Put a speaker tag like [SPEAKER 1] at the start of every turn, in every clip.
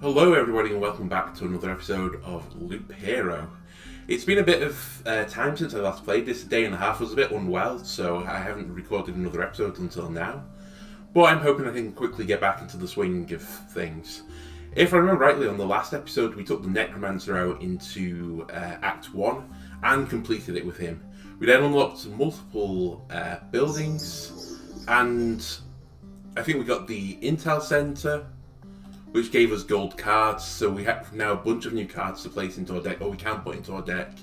[SPEAKER 1] Hello everybody and welcome back to another episode of Loop Hero. It's been a bit of time since I last played this. A day and a half. I was a bit unwell, so I haven't recorded another episode until now. But I'm hoping I can quickly get back into the swing of things. If I remember rightly, on the last episode we took the Necromancer out into Act 1 and completed it with him. We then unlocked multiple buildings, and I think we got the Intel Center, which gave us gold cards, so we have now a bunch of new cards to place into our deck, or we can put into our deck.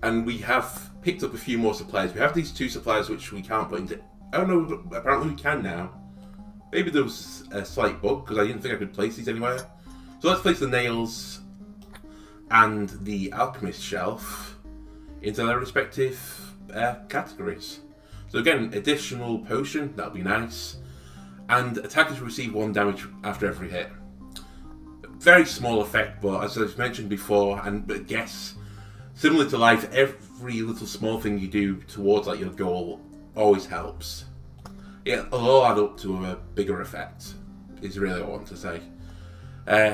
[SPEAKER 1] And we have picked up a few more supplies. We have these two supplies which we can't put into... Oh no, apparently we can now. Maybe there was a slight bug, because I didn't think I could place these anywhere. So let's place the nails and the alchemist shelf into their respective categories. So again, additional potion, that'll be nice. And attackers receive 1 damage after every hit. Very small effect, but as I've mentioned before, and I guess similar to life, every little small thing you do towards like your goal always helps. It'll all add up to a bigger effect, is really what I want to say.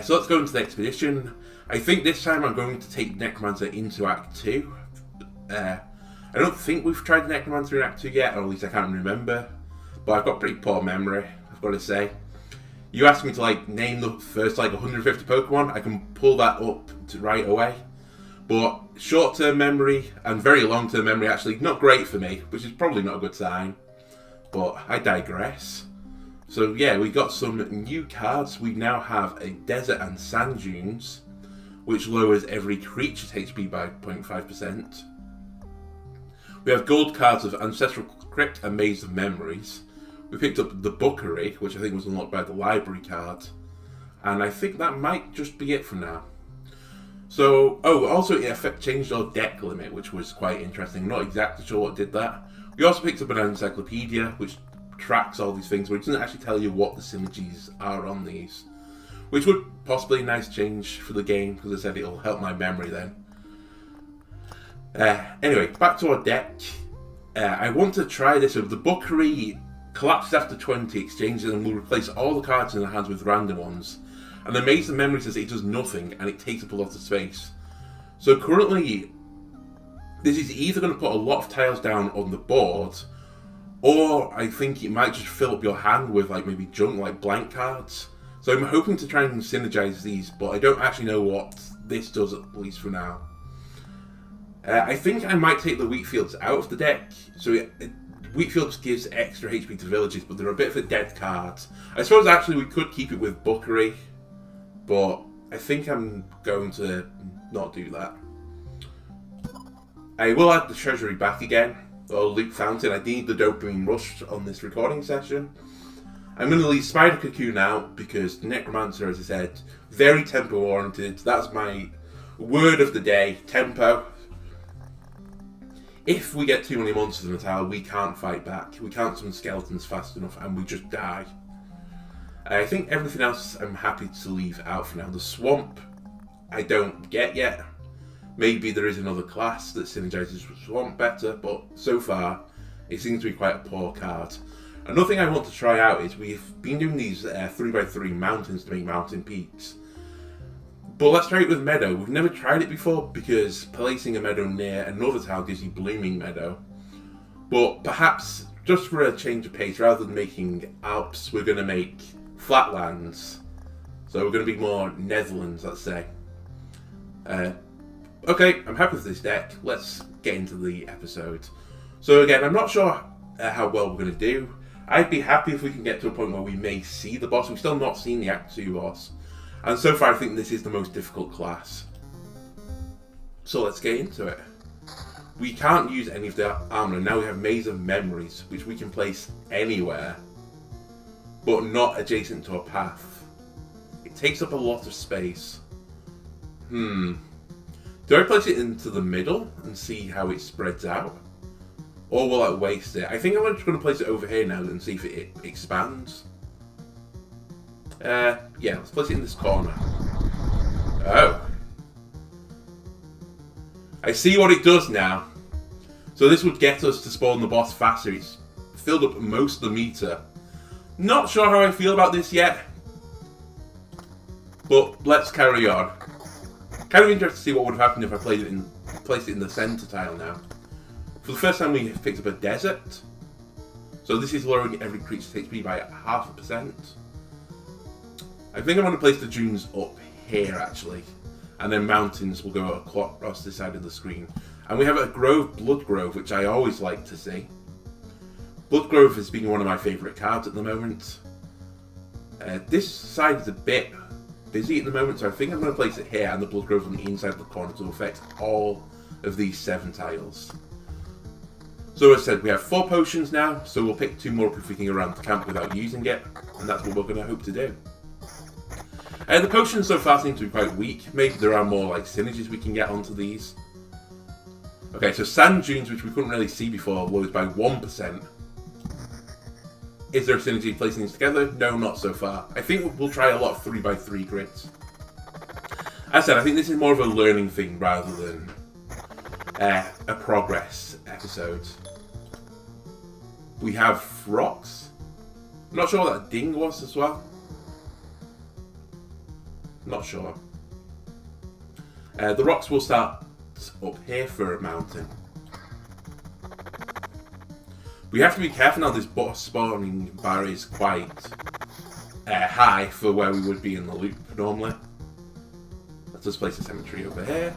[SPEAKER 1] So let's go into the expedition. I think this time I'm going to take Necromancer into Act 2. I don't think we've tried Necromancer in Act 2 yet, or at least I can't remember. But I've got pretty poor memory, I've got to say. You asked me to name the first 150 Pokemon, I can pull that up right away. But short-term memory and very long-term memory actually not great for me, which is probably not a good sign. But I digress. So yeah, we got some new cards. We now have a Desert and Sand Dunes, which lowers every creature's HP by 0.5%. We have gold cards of Ancestral Crypt and Maze of Memories. We picked up the Bookery, which I think was unlocked by the library card. And I think that might just be it for now. So, also it changed our deck limit, which was quite interesting. I'm not exactly sure what did that. We also picked up an encyclopedia, which tracks all these things, but it doesn't actually tell you what the synergies are on these. Which would possibly be a nice change for the game, because I said it'll help my memory then. Anyway, back to our deck. I want to try this with the Bookery. Collapses after 20 exchanges and will replace all the cards in the hands with random ones. And the Maze of Memory says it does nothing and it takes up a lot of space. So currently, this is either going to put a lot of tiles down on the board, or I think it might just fill up your hand with maybe junk, like blank cards. So I'm hoping to try and synergize these, but I don't actually know what this does, at least for now. I think I might take the Wheatfields out of the deck. So Wheatfields gives extra HP to villages, but they're a bit of a dead card. I suppose actually we could keep it with Bookery, but I think I'm going to not do that. I will add the Treasury back again, or Loot Fountain. I need the dopamine rush on this recording session. I'm going to leave Spider Cocoon out because Necromancer, as I said, very tempo oriented. That's my word of the day, tempo. If we get too many monsters in the tower, we can't fight back. We can't summon skeletons fast enough and we just die. I think everything else I'm happy to leave out for now. The Swamp, I don't get yet. Maybe there is another class that synergizes with Swamp better, but so far it seems to be quite a poor card. Another thing I want to try out is we've been doing these 3x3 mountains to make mountain peaks. But let's try it with Meadow. We've never tried it before because placing a meadow near another tower gives you Blooming Meadow. But perhaps, just for a change of pace, rather than making Alps, we're going to make Flatlands. So we're going to be more Netherlands, let's say. Okay, I'm happy with this deck. Let's get into the episode. So again, I'm not sure how well we're going to do. I'd be happy if we can get to a point where we may see the boss. We've still not seen the Act 2 boss. And so far I think this is the most difficult class. So let's get into it. We can't use any of the armor. Now we have Maze of Memories, which we can place anywhere, but not adjacent to a path. It takes up a lot of space. Do I place it into the middle and see how it spreads out? Or will I waste it? I think I'm just going to place it over here now and see if it expands. Yeah, let's place it in this corner. Oh. I see what it does now. So this would get us to spawn the boss faster. It's filled up most of the meter. Not sure how I feel about this yet. But let's carry on. Kind of interested to see what would have happened if I placed it in the centre tile now. For the first time we have picked up a desert. So this is lowering every creature's HP by 0.5%. I think I'm going to place the dunes up here actually. And then mountains will go across this side of the screen. And we have a grove, Blood Grove, which I always like to see. Blood Grove has been one of my favourite cards at the moment. This side is a bit busy at the moment, so I think I'm going to place it here and the Blood Grove on the inside of the corner to affect all of these 7 tiles. So as I said, we have 4 potions now, so we'll pick 2 more up if we can get around the camp without using it, and that's what we're going to hope to do. The potions so far seem to be quite weak. Maybe there are more like synergies we can get onto these. Okay, so sand dunes, which we couldn't really see before, lowers by 1%. Is there a synergy placing these together? No, not so far. I think we'll try a lot of 3x3 grids. As I said, I think this is more of a learning thing rather than a progress episode. We have rocks. I'm not sure what that ding was as well. Not sure. The rocks will start up here for a mountain. We have to be careful now, this boss spawning bar is quite high for where we would be in the loop normally. Let's just place a cemetery over here.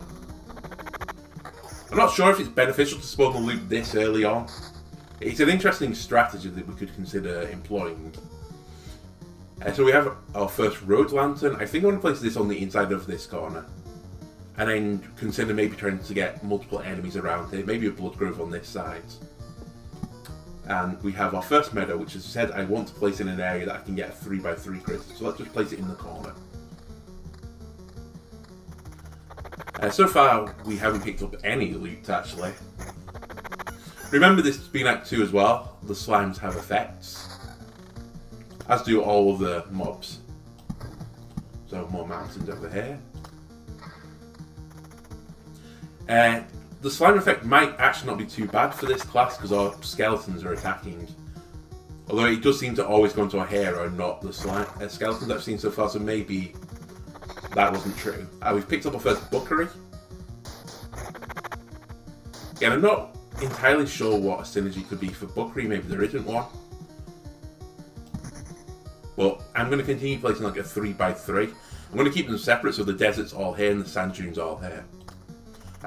[SPEAKER 1] I'm not sure if it's beneficial to spawn the loop this early on. It's an interesting strategy that we could consider employing. So we have our first road lantern. I think I want to place this on the inside of this corner. And then consider maybe trying to get multiple enemies around here. Maybe a Blood Grove on this side. And we have our first meadow, which as I said, I want to place in an area that I can get a 3x3 grid. So let's just place it in the corner. So far, we haven't picked up any loot, actually. Remember, this has been Act 2 as well. The slimes have effects. As do all of the mobs. So more mountains over here. The slime effect might actually not be too bad for this class because our skeletons are attacking. Although it does seem to always go into our hero, not the skeletons I've seen so far, so maybe that wasn't true. We've picked up our first bookery. Again, I'm not entirely sure what a synergy could be for bookery, maybe there isn't one. But I'm going to continue placing like a 3x3. I'm going to keep them separate so the desert's all here and the sand dunes all here.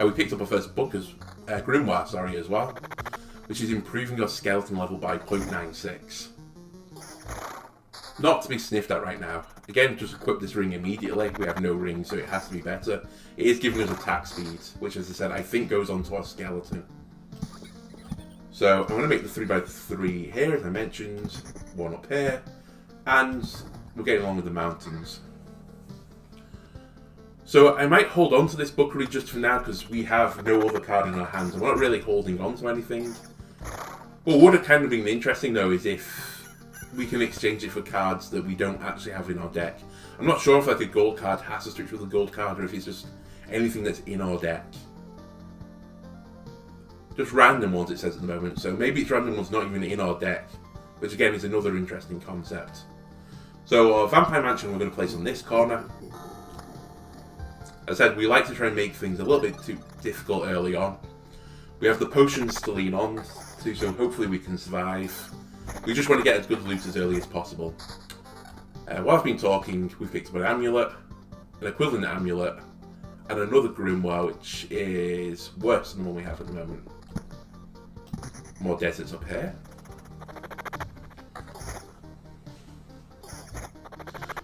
[SPEAKER 1] We picked up our first grimoire, as well, which is improving your skeleton level by 0.96. Not to be sniffed at right now. Again, just equip this ring immediately. We have no ring, so it has to be better. It is giving us attack speed, which, as I said, I think goes onto our skeleton. So I'm going to make the 3x3 here, as I mentioned, one up here, and we're getting along with the mountains. So I might hold on to this bookery just for now because we have no other card in our hands. I'm not really holding on to anything. What would have kind of been interesting though is if we can exchange it for cards that we don't actually have in our deck. I'm not sure if like a gold card has to switch with a gold card or if it's just anything that's in our deck. Just random ones it says at the moment, so maybe it's random ones not even in our deck, which again is another interesting concept. So our Vampire Mansion we're going to place on this corner. As I said, we like to try and make things a little bit too difficult early on. We have the potions to lean on to, so hopefully we can survive. We just want to get as good loot as early as possible. While I've been talking, we've picked up an amulet, an equivalent amulet, and another grimoire, which is worse than the one we have at the moment. More deserts up here.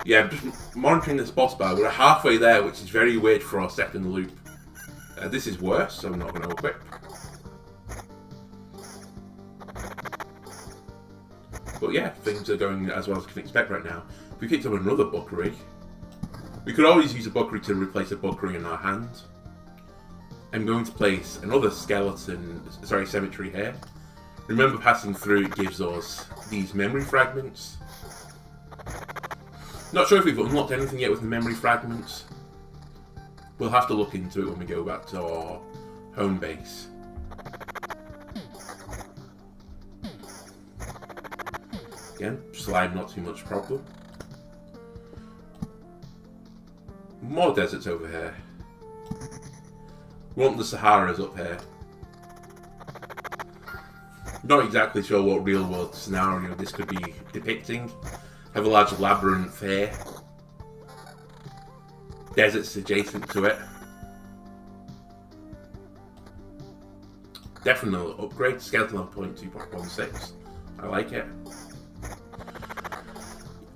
[SPEAKER 1] Yeah, I'm just monitoring this boss bar. We're halfway there, which is very weird for our second loop. This is worse, so I'm not going to equip. But yeah, things are going as well as I can expect right now. If we picked up another bookery, we could always use a bookery to replace a bookery in our hand. I'm going to place another cemetery here. Remember, passing through gives us these memory fragments. Not sure if we've unlocked anything yet with the memory fragments. We'll have to look into it when we go back to our home base. Again, slime not too much problem. more deserts over here. We want the Saharas up here. Not exactly sure what real world scenario this could be depicting. Have a large labyrinth here. Deserts adjacent to it. Definitely upgrade. Skeleton level 2.16. I like it.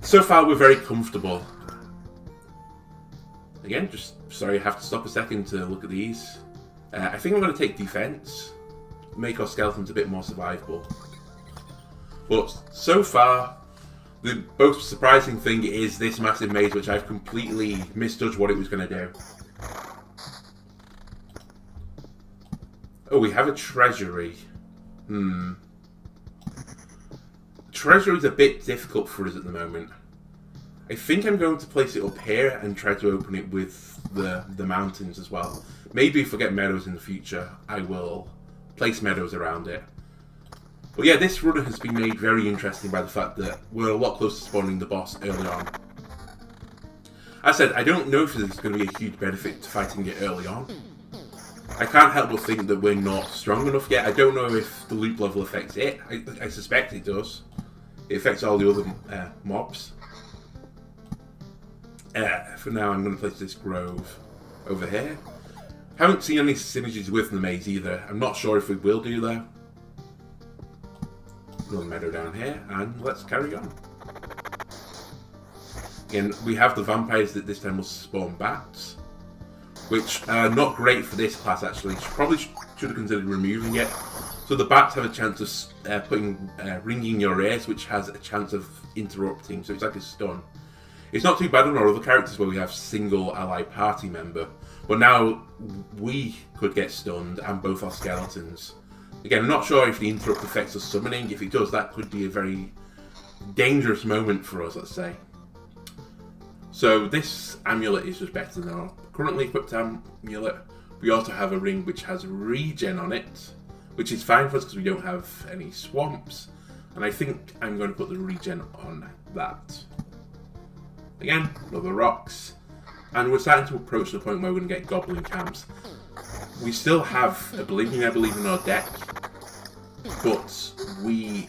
[SPEAKER 1] So far we're very comfortable. Again, just sorry, I have to stop a second to look at these. I think I'm going to take defense. Make our skeletons a bit more survivable. But so far, the most surprising thing is this massive maze, which I've completely misjudged what it was going to do. Oh, we have a treasury. Treasury's a bit difficult for us at the moment. I think I'm going to place it up here and try to open it with the mountains as well. Maybe if I get meadows in the future, I will place meadows around it. But yeah, this run has been made very interesting by the fact that we're a lot closer to spawning the boss early on. As I said, I don't know if there's going to be a huge benefit to fighting it early on. I can't help but think that we're not strong enough yet. I don't know if the loot level affects it. I suspect it does. It affects all the other mobs. For now, I'm going to place this grove over here. Haven't seen any synergies with the maze either. I'm not sure if we will do though. Another meadow down here, and let's carry on. Again, we have the vampires that this time will spawn bats, which are not great for this class actually. Probably should have considered removing it. So the bats have a chance of ringing your ears, which has a chance of interrupting, so it's like a stun. It's not too bad on our other characters where we have single ally party member, but now we could get stunned and both our skeletons. Again, I'm not sure if the interrupt affects us summoning. If it does, that could be a very dangerous moment for us, let's say. So this amulet is just better than our currently equipped amulet. We also have a ring which has regen on it, which is fine for us because we don't have any swamps. And I think I'm going to put the regen on that. Again, another rocks. And we're starting to approach the point where we're going to get goblin camps. We still have a believing, I believe, in our deck, but we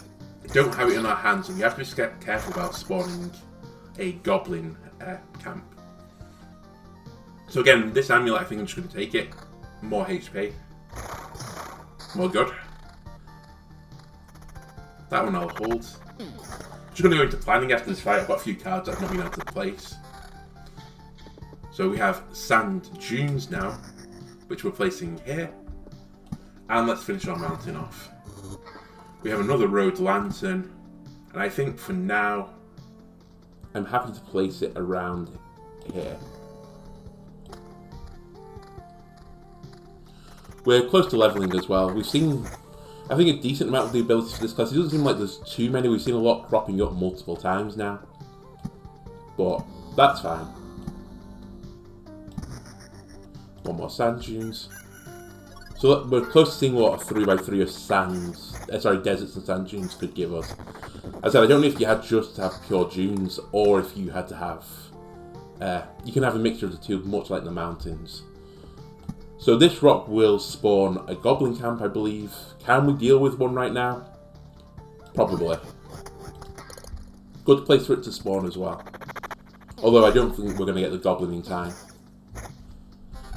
[SPEAKER 1] don't have it in our hands, and we have to be careful about spawning a goblin camp. So again, this amulet, I think I'm just going to take it. More HP. More good. That one I'll hold. Just going to go into planning after this fight. I've got a few cards I've not been able to place. So we have sand dunes now, which we're placing here. And let's finish our mountain off. We have another road lantern, and I think for now I'm happy to place it around here. We're close to leveling as well. We've seen, I think, a decent amount of the abilities for this class. It doesn't seem like there's too many. We've seen a lot cropping up multiple times now, but that's fine. One more sand dunes. So we're close to seeing what a 3x3 of deserts and sand dunes could give us. As I said, I don't know if you had just to have pure dunes, or if you had to have... you can have a mixture of the two, much like the mountains. So this rock will spawn a goblin camp, I believe. Can we deal with one right now? Probably. Good place for it to spawn as well. Although I don't think we're going to get the goblin in time.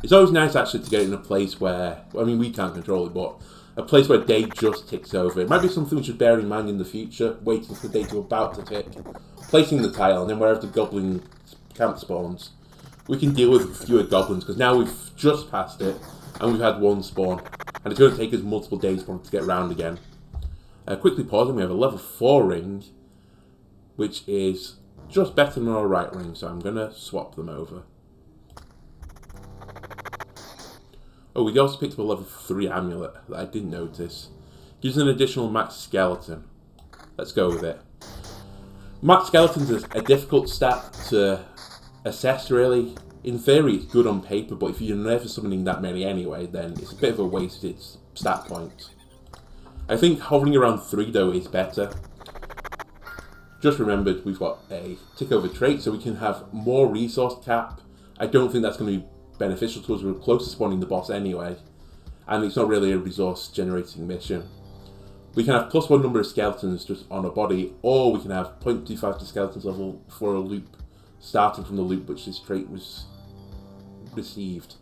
[SPEAKER 1] It's always nice actually to get it in a place where, I mean, we can't control it, but a place where day just ticks over. It might be something we should bear in mind in the future, waiting for the day to about to tick, placing the tile, and then wherever the goblin camp spawns, we can deal with fewer goblins, because now we've just passed it, and we've had one spawn, and it's going to take us multiple days for it to get round again. Quickly pausing, we have a level 4 ring, which is just better than our right ring, so I'm going to swap them over. Oh, we also picked up a level 3 amulet that I didn't notice. Gives an additional max skeleton. Let's go with it. Max skeleton is a difficult stat to assess, really. In theory, it's good on paper, but if you're never summoning that many anyway, then it's a bit of a wasted stat point. I think hovering around 3, though, is better. Just remembered we've got a tick over trait, so we can have more resource cap I don't think that's going to be beneficial to us. We're close to spawning the boss anyway, and it's not really a resource generating mission. We can have +1 number of skeletons just on a body, or we can have 0.25 to skeletons level for a loop, starting from the loop which this trait was received.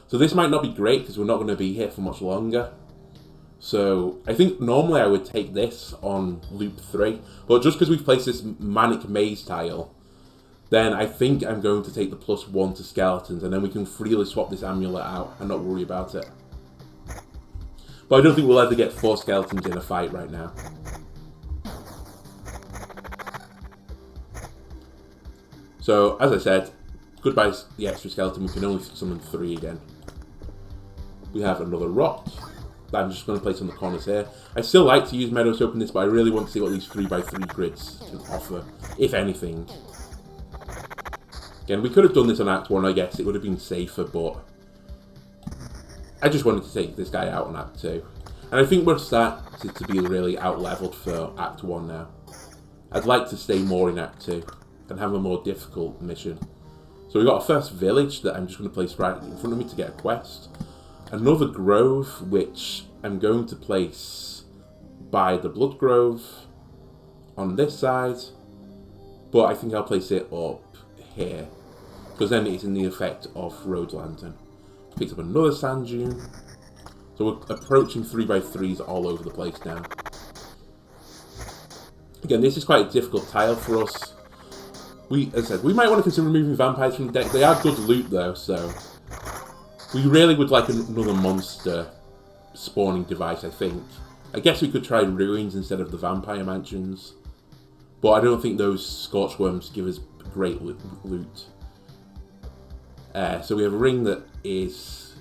[SPEAKER 1] So this might not be great because we're not going to be here for much longer. So I think normally I would take this on loop 3, but just because we've placed this manic maze tile, then I think I'm going to take the +1 to skeletons, and then we can freely swap this amulet out and not worry about it. But I don't think we'll ever get 4 skeletons in a fight right now. So, as I said, goodbye the extra skeleton, we can only summon 3 again. We have another rock that I'm just going to place on the corners here. I still like to use Meadows to open this, but I really want to see what these 3x3 grids can offer, if anything. Again, we could have done this on Act 1, I guess, it would have been safer, but I just wanted to take this guy out on Act 2. And I think we're starting to be really out-leveled for Act 1 now. I'd like to stay more in Act 2 and have a more difficult mission. So we've got a first village that I'm just going to place right in front of me to get a quest. Another grove, which I'm going to place by the Blood Grove on this side. But I think I'll place it up here, because then it's in the effect of Road Lantern. Picked up another sand dune. So we're approaching 3x3s all over the place now. Again, this is quite a difficult tile for us. As I said, we might want to consider removing vampires from the deck. They are good loot though, so we really would like another monster spawning device, I think. I guess we could try ruins instead of the vampire mansions, but I don't think those scorch worms give us great loot. So we have a ring that is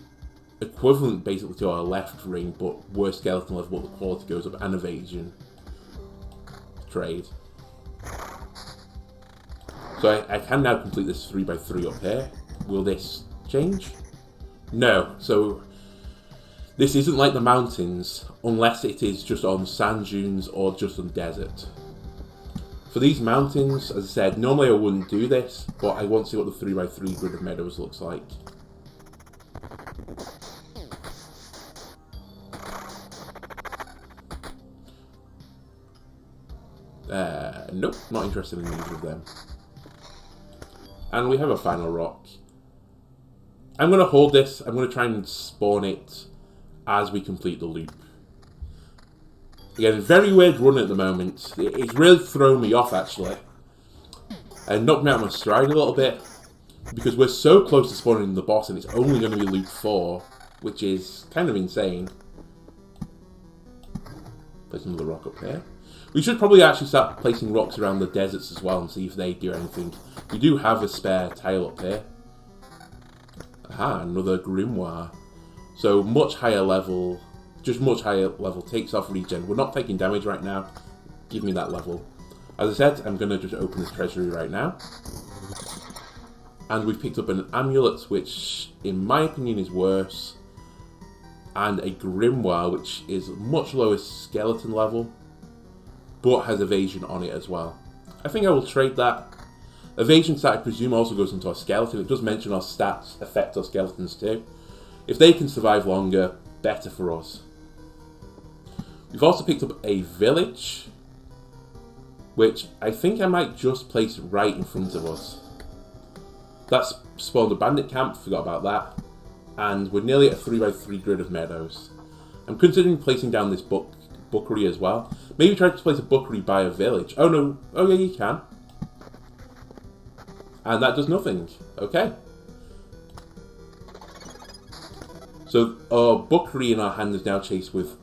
[SPEAKER 1] equivalent basically to our left ring, but worse skeleton level, but the quality goes up, and evasion. Trade. So I can now complete this 3x3 up here. Will this change? No. So this isn't like the mountains, unless it is just on sand dunes or just on desert. For these mountains, as I said, normally I wouldn't do this, but I want to see what the 3x3 grid of meadows looks like. Nope, not interested in either of them. And we have a final rock. I'm going to hold this, I'm going to try and spawn it as we complete the loop. Again, very weird run at the moment. It's really thrown me off, actually. And knocked me out of my stride a little bit. Because we're so close to spawning the boss and it's only going to be loop 4. Which is kind of insane. Place another rock up here. We should probably actually start placing rocks around the deserts as well and see if they do anything. We do have a spare tile up here. Aha, another grimoire. So much higher level, just much higher level, takes off regen. We're not taking damage right now. Give me that level. As I said, I'm going to just open this treasury right now. And we've picked up an amulet, which in my opinion is worse. And a grimoire, which is much lower skeleton level, but has evasion on it as well. I think I will trade that. Evasion stat, I presume, also goes into our skeleton. It does mention our stats affect our skeletons too. If they can survive longer, better for us. We've also picked up a village, which I think I might just place right in front of us. That's spawned a bandit camp, forgot about that. And we're nearly at a 3x3 grid of meadows. I'm considering placing down this bookery as well. Maybe try to place a bookery by a village. Oh no, oh yeah, you can. And that does nothing. Okay. So our bookery in our hand is now changed with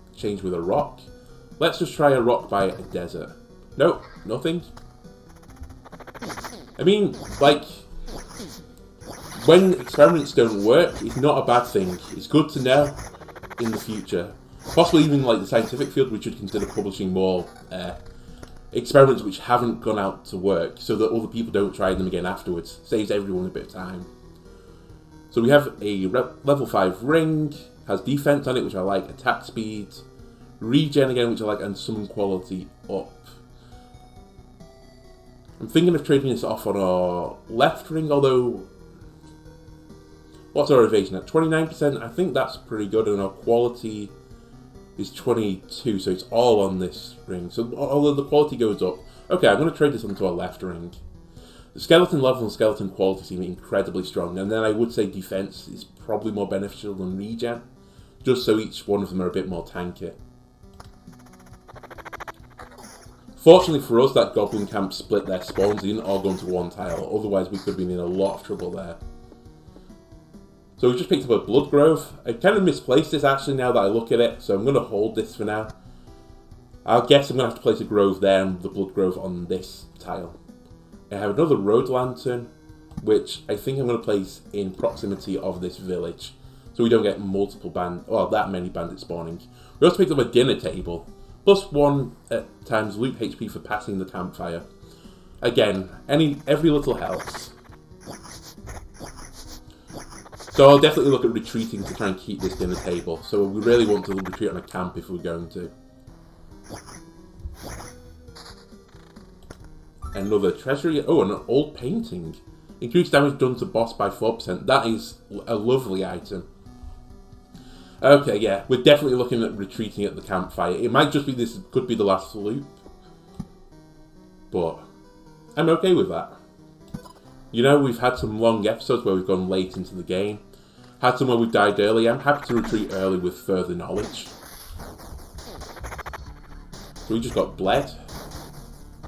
[SPEAKER 1] a rock. Let's just try a rock by a desert. Nope, nothing. I mean, like, when experiments don't work, it's not a bad thing. It's good to know in the future. Possibly even like the scientific field, we should consider publishing more experiments which haven't gone out to work, so that other people don't try them again afterwards. Saves everyone a bit of time. So we have a level 5 ring, has defense on it, which I like, attack speed, regen again, which I like, and summon quality up. I'm thinking of trading this off on our left ring, although What's our evasion at? 29%. I think that's pretty good, and our quality is 22, so it's all on this ring. So although the quality goes up, okay, I'm going to trade this onto our left ring. The skeleton level and skeleton quality seem incredibly strong, and then I would say defense is probably more beneficial than regen, just so each one of them are a bit more tanky. Fortunately for us, that goblin camp split their spawns. They didn't all go into one tile, otherwise we could have been in a lot of trouble there. So we just picked up a blood grove. I kind of misplaced this actually now that I look at it, so I'm going to hold this for now. I'll guess I'm going to have to place a grove there and the blood grove on this tile. I have another road lantern, which I think I'm going to place in proximity of this village, so we don't get multiple that many bandits spawning. We also picked up a dinner table, plus 1 times loot HP for passing the campfire. Again, every little helps. So I'll definitely look at retreating to try and keep this dinner table. So we really want to retreat on a camp if we're going to. Another treasury. Oh, an old painting. Increased damage done to boss by 4%. That is a lovely item. Okay, yeah, we're definitely looking at retreating at the campfire. It might just be this could be the last loop, but I'm okay with that. You know, we've had some long episodes where we've gone late into the game. Had some where we've died early. I'm happy to retreat early with further knowledge. So we just got bled,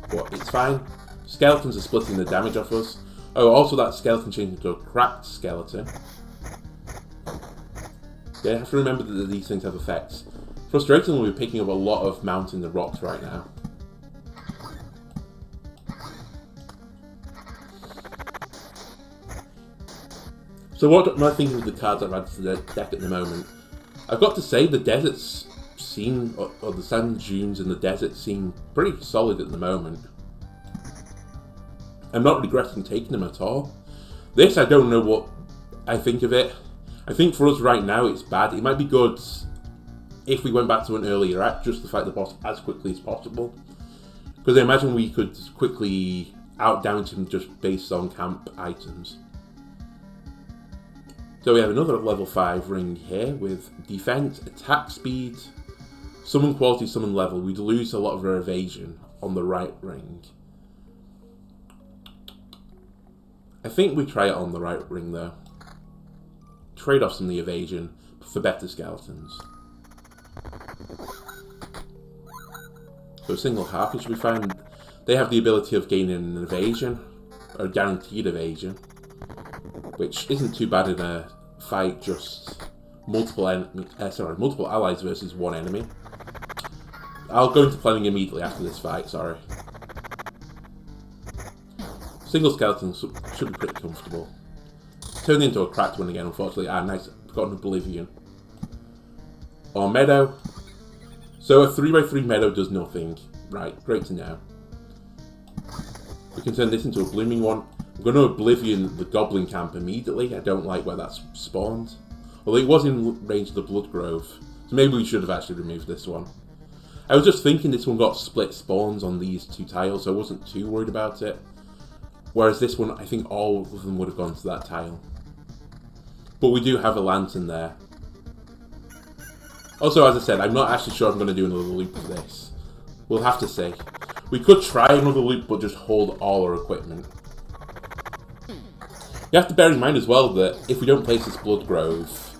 [SPEAKER 1] but it's fine. Skeletons are splitting the damage off us. Oh, also that skeleton changed into a cracked skeleton. Yeah, I have to remember that these things have effects. Frustratingly, we're picking up a lot of mountains and rocks right now. So what am I thinking of the cards I've added to the deck at the moment? I've got to say the deserts seem, or the sand dunes in the desert seem pretty solid at the moment. I'm not regretting taking them at all. This, I don't know what I think of it. I think for us right now it's bad. It might be good if we went back to an earlier act just to fight the boss as quickly as possible. Because I imagine we could quickly out-damage him just based on camp items. So we have another level 5 ring here with defense, attack speed, summon quality, summon level. We'd lose a lot of our evasion on the right ring. I think we try it on the right ring though. Trade off some of the evasion for better skeletons. So single harpy should be fine. They have the ability of gaining an evasion, or guaranteed evasion, which isn't too bad in a fight, just multiple allies versus one enemy. I'll go into planning immediately after this fight, sorry. Single skeletons should be pretty comfortable. Turned into a cracked one again, unfortunately. Ah, nice. Got an oblivion. Or meadow. So a 3x3 meadow does nothing. Right, great to know. We can turn this into a blooming one. I'm going to oblivion the goblin camp immediately. I don't like where that's spawned. Although it was in range of the blood grove. So maybe we should have actually removed this one. I was just thinking this one got split spawns on these two tiles, so I wasn't too worried about it. Whereas this one, I think all of them would have gone to that tile. But we do have a lantern there. Also, as I said, I'm not actually sure I'm going to do another loop of this. We'll have to see. We could try another loop, but just hold all our equipment. You have to bear in mind as well that if we don't place this blood grove,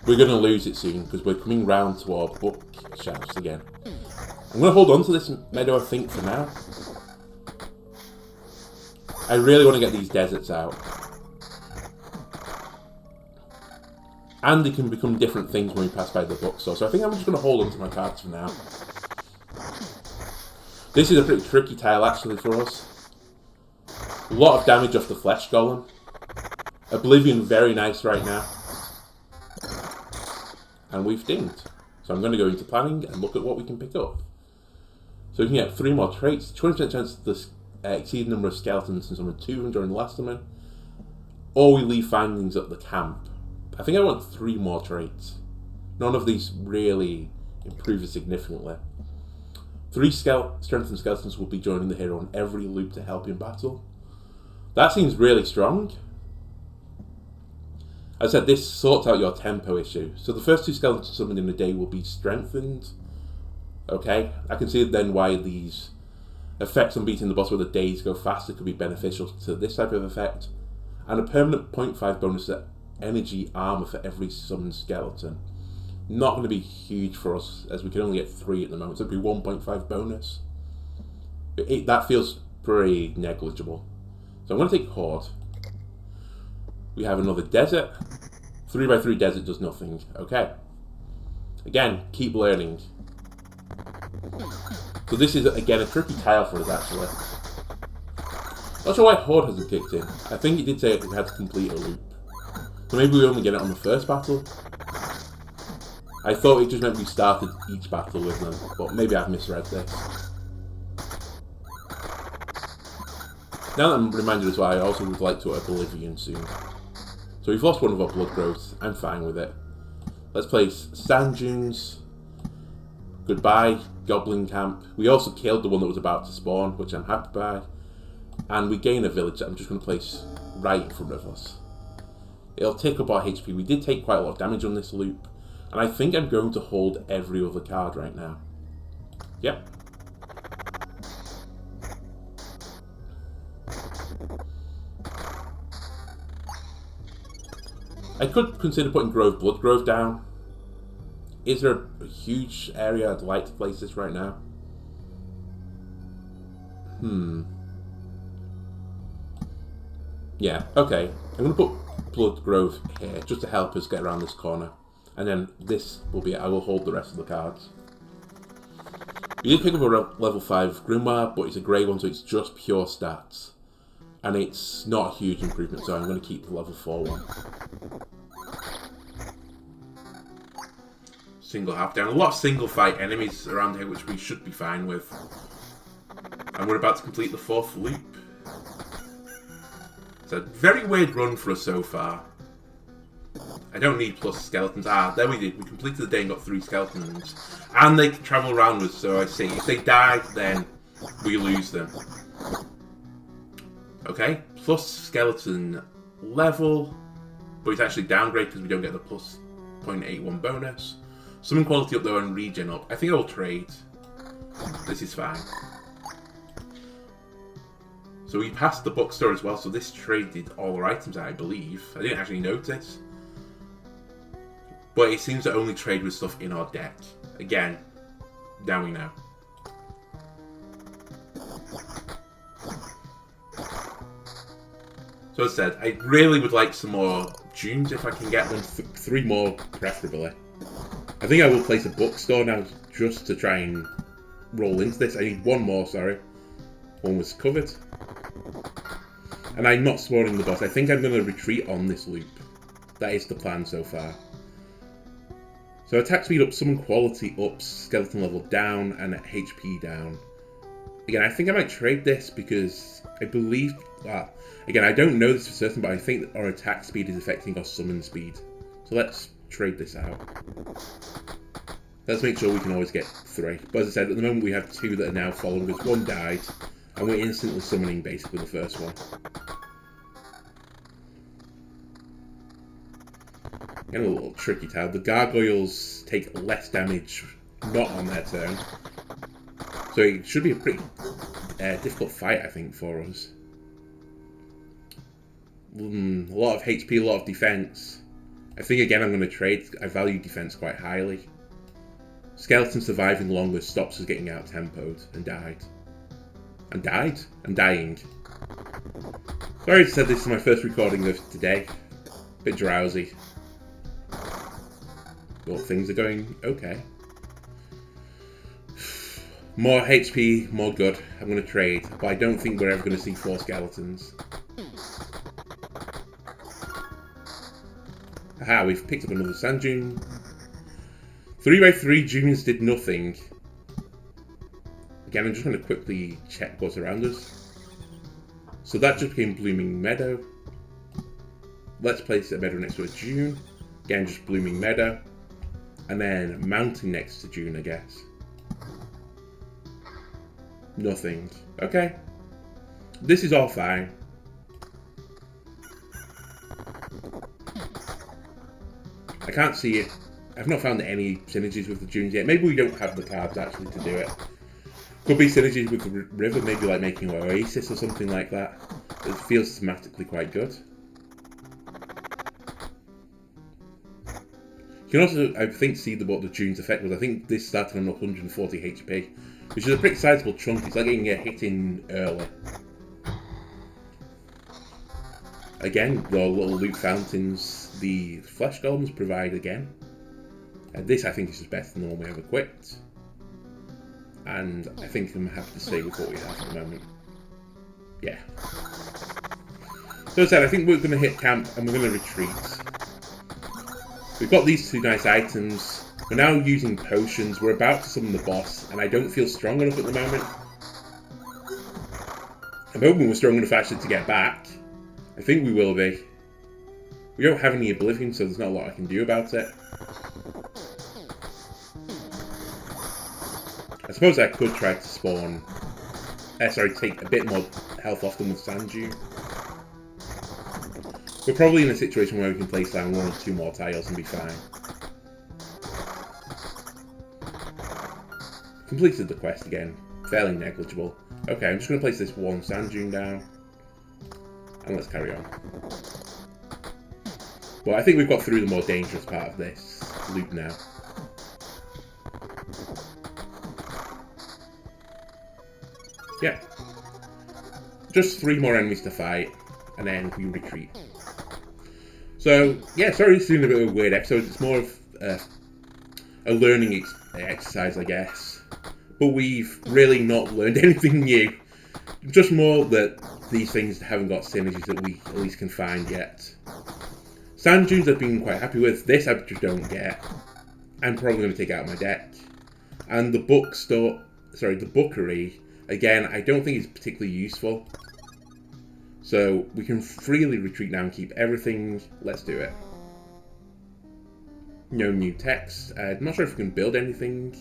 [SPEAKER 1] we're going to lose it soon, because we're coming round to our bookshelves again. I'm going to hold on to this meadow, I think, for now. I really want to get these deserts out. And they can become different things when we pass by the bookstore. So I think I'm just going to hold on to my cards for now. This is a pretty tricky tile actually for us. A lot of damage off the flesh golem. Oblivion very nice right now. And we've dinged. So I'm going to go into planning and look at what we can pick up. So we can get 3 more traits. 20% chance to exceed the number of skeletons in summon 200 during the last summon. Or we leave findings at the camp. I think I want 3 more traits. None of these really improve it significantly. 3 strengthened skeletons will be joining the hero on every loop to help in battle. That seems really strong. As I said, this sorts out your tempo issue. So the first 2 skeletons summoned in a day will be strengthened. Okay, I can see then why these effects on beating the boss where the days go faster could be beneficial to this type of effect. And a permanent 0.5 bonus to energy armor for every summoned skeleton. Not going to be huge for us, as we can only get 3 at the moment, so it'd be 1.5 bonus. That feels pretty negligible. So I'm going to take Horde. We have another desert. 3x3 desert does nothing. Okay. Again, keep learning. So this is, again, a tricky tile for us, actually. Not sure why Horde hasn't kicked in. I think it did say it had to complete a loop. So maybe we only get it on the first battle. I thought it just meant we started each battle with them, but maybe I've misread this. Now that I'm reminded as well, I also would like to Oblivion soon. So we've lost one of our blood growths. I'm fine with it. Let's place sand dunes. Goodbye, goblin camp. We also killed the one that was about to spawn, which I'm happy by. And we gain a village that I'm just going to place right in front of us. It'll take up our HP. We did take quite a lot of damage on this loop. And I think I'm going to hold every other card right now. Yep. I could consider putting Blood Grove down. Is there a huge area I'd like to place this right now? Yeah, okay. I'm going to put Blood Grove here, just to help us get around this corner. And then this will be it. I will hold the rest of the cards. We did pick up a level 5 Grimoire, but it's a grey one, so it's just pure stats. And it's not a huge improvement, so I'm going to keep the level 4 one. Single half down. A lot of single fight enemies around here, which we should be fine with. And we're about to complete the 4th loop. It's a very weird run for us so far. I don't need plus skeletons. Ah, there we did. We completed the day and got 3 skeletons. And they can travel around us, so I see. If they die, then we lose them. Okay, plus skeleton level. But it's actually downgrade because we don't get the plus 0.81 bonus. Summon quality up though and regen up. I think I will trade. This is fine. So we passed the bookstore as well, so this traded all our items, I believe. I didn't actually notice. But it seems to only trade with stuff in our deck. Again, now we know. So as I said, I really would like some more dunes if I can get them. 3 more, preferably. I think I will place a bookstore now just to try and roll into this. I need 1 more, sorry. 1 was covered. And I'm not spawning the boss. I think I'm going to retreat on this loop. That is the plan so far. So attack speed up, summon quality up, skeleton level down, and HP down. Again, I think I might trade this because I believe... again, I don't know this for certain, but I think that our attack speed is affecting our summon speed. So let's trade this out. Let's make sure we can always get 3. But as I said, at the moment we have 2 that are now following us. 1 died, and we're instantly summoning basically the first one. Again, a little tricky tile. The gargoyles take less damage not on their turn. So it should be a pretty difficult fight, I think, for us. A lot of HP, a lot of defense. I think, again, I'm going to trade. I value defense quite highly. Skeleton surviving longer stops us getting out-tempoed and died. And died? And dying. Sorry to say this is my first recording of today. Bit drowsy. But things are going okay. More HP, more good. I'm going to trade. But I don't think we're ever going to see 4 skeletons. Aha, we've picked up another sand dune. 3x3 dunes did nothing. Again, I'm just going to quickly check what's around us. So that just became Blooming Meadow. Let's place a meadow next to a dune. Again, just Blooming Meadow. And then mountain next to dune, I guess. Nothing. Okay. This is all fine. I can't see it. I've not found any synergies with the dunes yet. Maybe we don't have the cards actually to do it. Could be synergies with the river, maybe like making an oasis or something like that. It feels thematically quite good. You can also, I think, see what the dunes effect was. I think this started on 140 HP, which is a pretty sizable chunk. It's like getting a hit in early. Again, the little loot fountains the flesh golems provide again. This I think is just better than the one we have equipped. And I think I'm happy to stay with what we have at the moment. Yeah. So as I said, I think we're going to hit camp and we're going to retreat. We've got these two nice items. We're now using potions. We're about to summon the boss, and I don't feel strong enough at the moment. I'm hoping we're strong enough actually to get back. I think we will be. We don't have any oblivion, so there's not a lot I can do about it. I suppose I could try to spawn... take a bit more health off them with Sand Dune. We're probably in a situation where we can place down 1 or 2 more tiles and be fine. Completed the quest again. Fairly negligible. Okay, I'm just going to place this 1 Sand Dune down. And let's carry on. Well, I think we've got through the more dangerous part of this loop now. Yeah. Just 3 more enemies to fight, and then we retreat. So, yeah, sorry it's been a bit of a weird episode. It's more of a learning exercise, I guess. But we've really not learned anything new. Just more that these things haven't got synergies that we at least can find yet. Sand dunes I've been quite happy with. This I just don't get. I'm probably going to take it out of my deck. And the the bookery, again, I don't think it's particularly useful. So we can freely retreat now and keep everything. Let's do it. No new text. I'm not sure if we can build anything.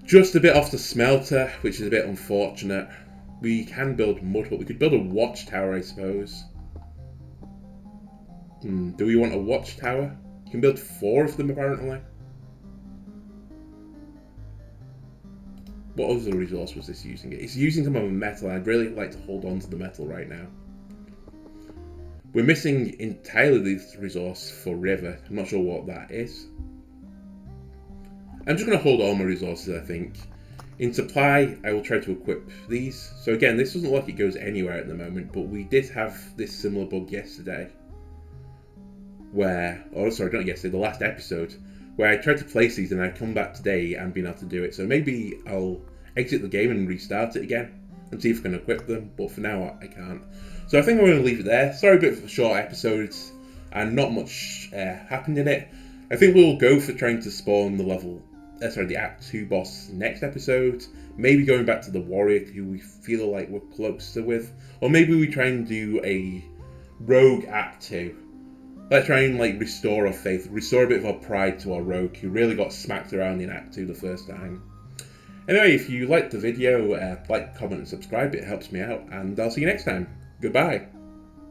[SPEAKER 1] Just a bit off the smelter, which is a bit unfortunate. We can build mud, but we could build a watchtower, I suppose. Do we want a watchtower? You can build 4 of them, apparently. What other resource was this using? It's using some of the metal, and I'd really like to hold on to the metal right now. We're missing entirely this resource for river. I'm not sure what that is. I'm just going to hold all my resources, I think. In supply, I will try to equip these. So again, this doesn't look like it goes anywhere at the moment, but we did have this similar bug yesterday. Not yesterday, the last episode, where I tried to place these and I come back today and been able to do it. So maybe I'll exit the game and restart it again and see if I can equip them, but for now I can't. So I think I'm going to leave it there. Sorry, a bit of a short episode and not much happened in it. I think we'll go for trying to spawn the Act 2 boss next episode. Maybe going back to the warrior who we feel like we're closer with. Or maybe we try and do a rogue Act 2. Let's try and restore our faith, restore a bit of our pride to our rogue who really got smacked around in Act 2 the first time. Anyway, if you liked the video, like, comment and subscribe, it helps me out, and I'll see you next time. Goodbye.